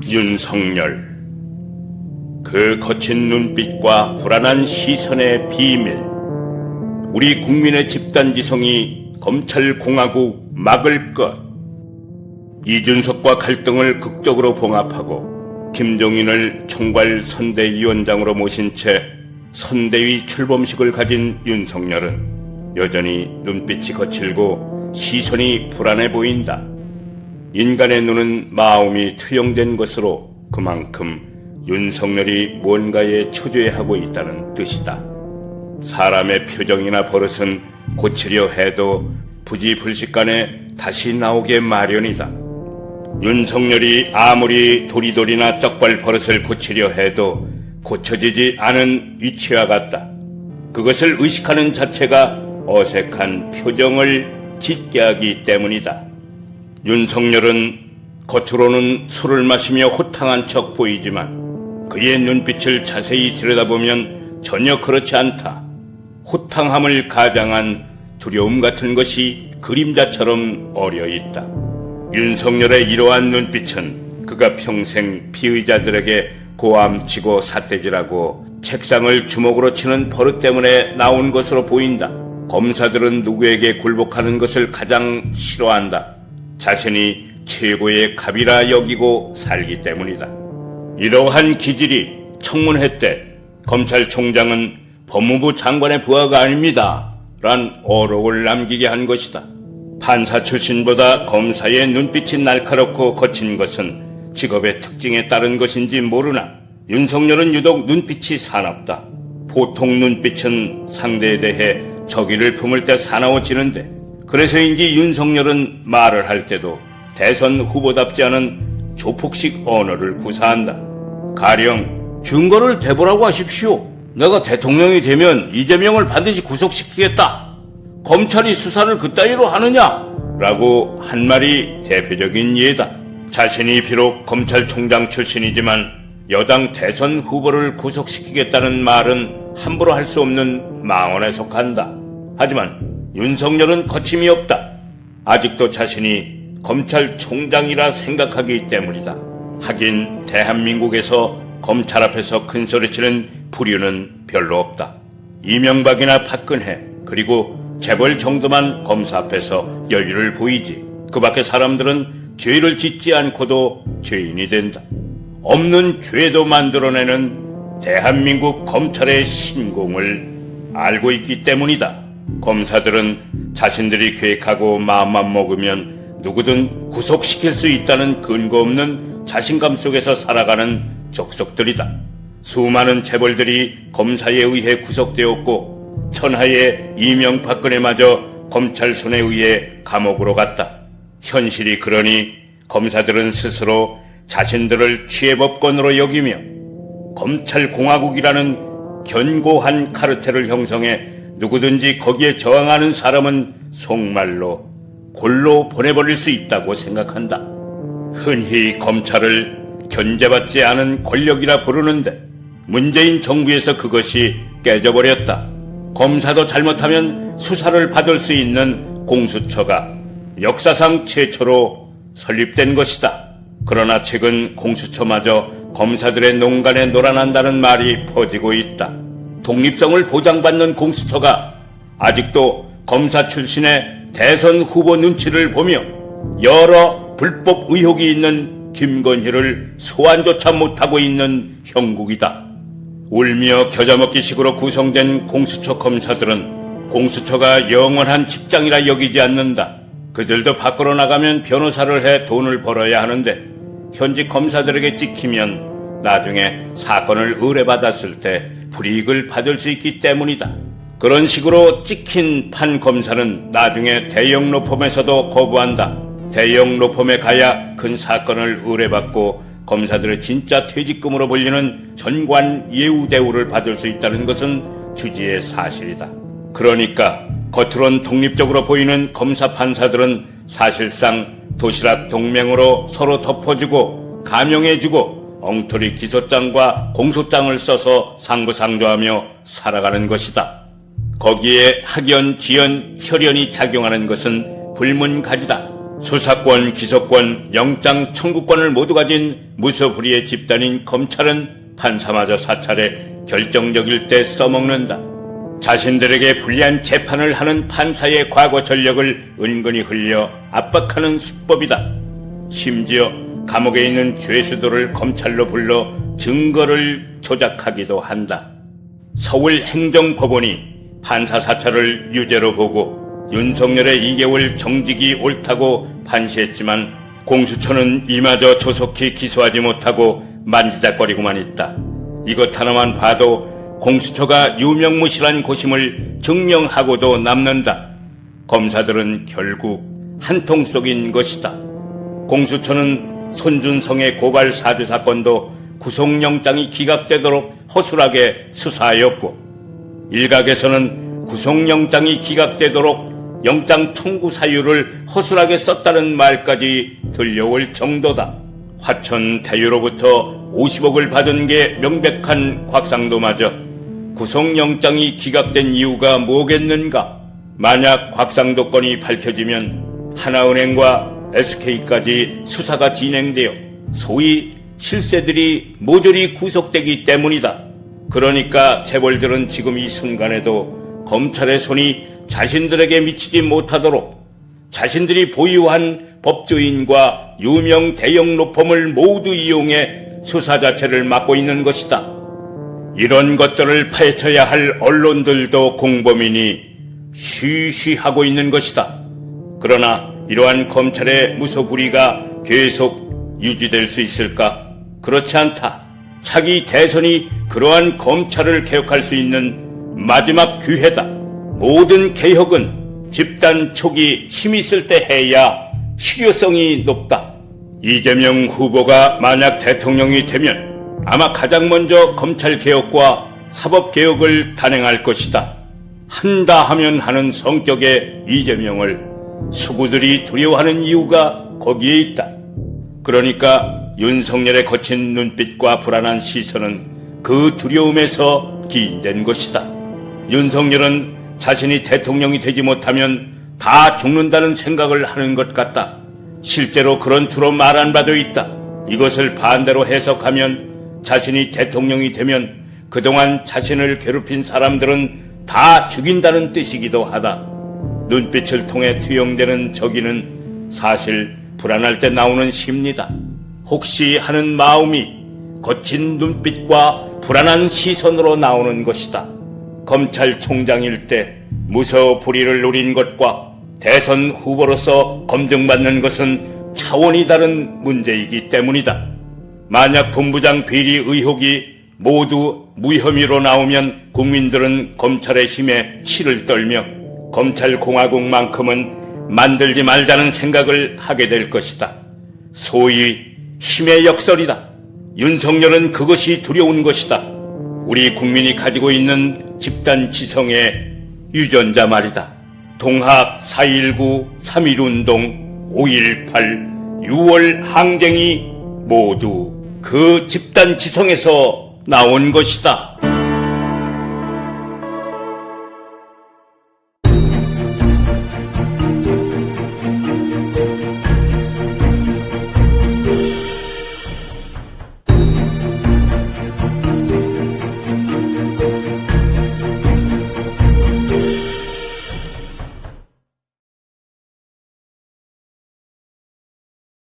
윤석열. 그 거친 눈빛과 불안한 시선의 비밀. 우리 국민의 집단지성이 검찰공화국 막을 것. 이준석과 갈등을 극적으로 봉합하고 김종인을 총괄 선대위원장으로 모신 채 선대위 출범식을 가진 윤석열은 여전히 눈빛이 거칠고 시선이 불안해 보인다. 인간의 눈은 마음이 투영된 것으로 그만큼 윤석열이 뭔가에 초조해하고 있다는 뜻이다. 사람의 표정이나 버릇은 고치려 해도 부지불식간에 다시 나오게 마련이다. 윤석열이 아무리 도리도리나 쩍발 버릇을 고치려 해도 고쳐지지 않은 위치와 같다. 그것을 의식하는 자체가 어색한 표정을 짓게 하기 때문이다. 윤석열은 겉으로는 술을 마시며 호탕한 척 보이지만 그의 눈빛을 자세히 들여다보면 전혀 그렇지 않다. 호탕함을 가장한 두려움 같은 것이 그림자처럼 어려있다. 윤석열의 이러한 눈빛은 그가 평생 피의자들에게 고함치고 삿대질하고 책상을 주먹으로 치는 버릇 때문에 나온 것으로 보인다. 검사들은 누구에게 굴복하는 것을 가장 싫어한다. 자신이 최고의 갑이라 여기고 살기 때문이다. 이러한 기질이 청문회 때 검찰총장은 법무부 장관의 부하가 아닙니다 란 어록을 남기게 한 것이다. 판사 출신보다 검사의 눈빛이 날카롭고 거친 것은 직업의 특징에 따른 것인지 모르나 윤석열은 유독 눈빛이 사납다. 보통 눈빛은 상대에 대해 적의를 품을 때 사나워지는데 그래서인지 윤석열은 말을 할 때도 대선 후보답지 않은 조폭식 언어를 구사한다. 가령 증거를 대보라고 하십시오. 내가 대통령이 되면 이재명을 반드시 구속시키겠다. 검찰이 수사를 그따위로 하느냐? 라고 한 말이 대표적인 예다. 자신이 비록 검찰총장 출신이지만 여당 대선 후보를 구속시키겠다는 말은 함부로 할 수 없는 망언에 속한다. 하지만 윤석열은 거침이 없다. 아직도 자신이 검찰총장이라 생각하기 때문이다. 하긴 대한민국에서 검찰 앞에서 큰소리치는 부류는 별로 없다. 이명박이나 박근혜 그리고 재벌 정도만 검사 앞에서 여유를 보이지 그 밖의 사람들은 죄를 짓지 않고도 죄인이 된다. 없는 죄도 만들어내는 대한민국 검찰의 신공을 알고 있기 때문이다. 검사들은 자신들이 계획하고 마음만 먹으면 누구든 구속시킬 수 있다는 근거 없는 자신감 속에서 살아가는 족속들이다. 수많은 재벌들이 검사에 의해 구속되었고 천하의 이명박근혜마저 검찰 손에 의해 감옥으로 갔다. 현실이 그러니 검사들은 스스로 자신들을 취해법권으로 여기며 검찰공화국이라는 견고한 카르텔을 형성해 누구든지 거기에 저항하는 사람은 속말로 골로 보내버릴 수 있다고 생각한다. 흔히 검찰을 견제받지 않은 권력이라 부르는데 문재인 정부에서 그것이 깨져버렸다. 검사도 잘못하면 수사를 받을 수 있는 공수처가 역사상 최초로 설립된 것이다. 그러나 최근 공수처마저 검사들의 농간에 놀아난다는 말이 퍼지고 있다. 독립성을 보장받는 공수처가 아직도 검사 출신의 대선 후보 눈치를 보며 여러 불법 의혹이 있는 김건희를 소환조차 못하고 있는 형국이다. 울며 겨자먹기식으로 구성된 공수처 검사들은 공수처가 영원한 직장이라 여기지 않는다. 그들도 밖으로 나가면 변호사를 해 돈을 벌어야 하는데 현직 검사들에게 찍히면 나중에 사건을 의뢰받았을 때 불이익을 받을 수 있기 때문이다. 그런 식으로 찍힌 판 검사는 나중에 대형 로펌에서도 거부한다. 대형 로펌에 가야 큰 사건을 의뢰받고 검사들의 진짜 퇴직금으로 불리는 전관 예우 대우를 받을 수 있다는 것은 주지의 사실이다. 그러니까 겉으론 독립적으로 보이는 검사 판사들은 사실상 도시락 동맹으로 서로 덮어주고 감형해주고 엉터리 기소장과 공소장을 써서 상부상조하며 살아가는 것이다. 거기에 학연, 지연, 혈연이 작용하는 것은 불문가지다. 수사권, 기소권, 영장 청구권을 모두 가진 무소불위의 집단인 검찰은 판사마저 사찰에 결정적일 때 써먹는다. 자신들에게 불리한 재판을 하는 판사의 과거 전력을 은근히 흘려 압박하는 수법이다. 심지어 감옥에 있는 죄수들을 검찰로 불러 증거를 조작하기도 한다. 서울행정법원이 판사 사찰을 유죄로 보고 윤석열의 2개월 정직이 옳다고 판시했지만 공수처는 이마저 조속히 기소하지 못하고 만지작거리고만 있다. 이것 하나만 봐도 공수처가 유명무실한 곳임을 증명하고도 남는다. 검사들은 결국 한통 속인 것이다. 공수처는 손준성의 고발 사주 사건도 구속영장이 기각되도록 허술하게 수사하였고, 일각에서는 구속영장이 기각되도록 영장 청구 사유를 허술하게 썼다는 말까지 들려올 정도다. 화천 대유로부터 50억을 받은 게 명백한 곽상도마저 구속영장이 기각된 이유가 뭐겠는가? 만약 곽상도 건이 밝혀지면 하나은행과 SK까지 수사가 진행되어 소위 실세들이 모조리 구속되기 때문이다. 그러니까 재벌들은 지금 이 순간에도 검찰의 손이 자신들에게 미치지 못하도록 자신들이 보유한 법조인과 유명 대형 로펌을 모두 이용해 수사 자체를 막고 있는 것이다. 이런 것들을 파헤쳐야 할 언론들도 공범이니 쉬쉬하고 있는 것이다. 그러나 이러한 검찰의 무소불위가 계속 유지될 수 있을까? 그렇지 않다. 차기 대선이 그러한 검찰을 개혁할 수 있는 마지막 기회다. 모든 개혁은 집단 촉이 힘이 있을 때 해야 실효성이 높다. 이재명 후보가 만약 대통령이 되면 아마 가장 먼저 검찰개혁과 사법개혁을 단행할 것이다. 한다 하면 하는 성격의 이재명을 수구들이 두려워하는 이유가 거기에 있다. 그러니까 윤석열의 거친 눈빛과 불안한 시선은 그 두려움에서 기인된 것이다. 윤석열은 자신이 대통령이 되지 못하면 다 죽는다는 생각을 하는 것 같다. 실제로 그런 투로 말한 바도 있다. 이것을 반대로 해석하면 자신이 대통령이 되면 그동안 자신을 괴롭힌 사람들은 다 죽인다는 뜻이기도 하다. 눈빛을 통해 투영되는 저기는 사실 불안할 때 나오는 심리다. 혹시 하는 마음이 거친 눈빛과 불안한 시선으로 나오는 것이다. 검찰총장일 때 무소불위를 누린 것과 대선 후보로서 검증받는 것은 차원이 다른 문제이기 때문이다. 만약 본부장 비리 의혹이 모두 무혐의로 나오면 국민들은 검찰의 힘에 치를 떨며 검찰공화국만큼은 만들지 말자는 생각을 하게 될 것이다. 소위 힘의 역설이다. 윤석열은 그것이 두려운 것이다. 우리 국민이 가지고 있는 집단 지성의 유전자 말이다. 동학 4.19, 3.1운동, 5.18, 6월 항쟁이 모두 그 집단 지성에서 나온 것이다.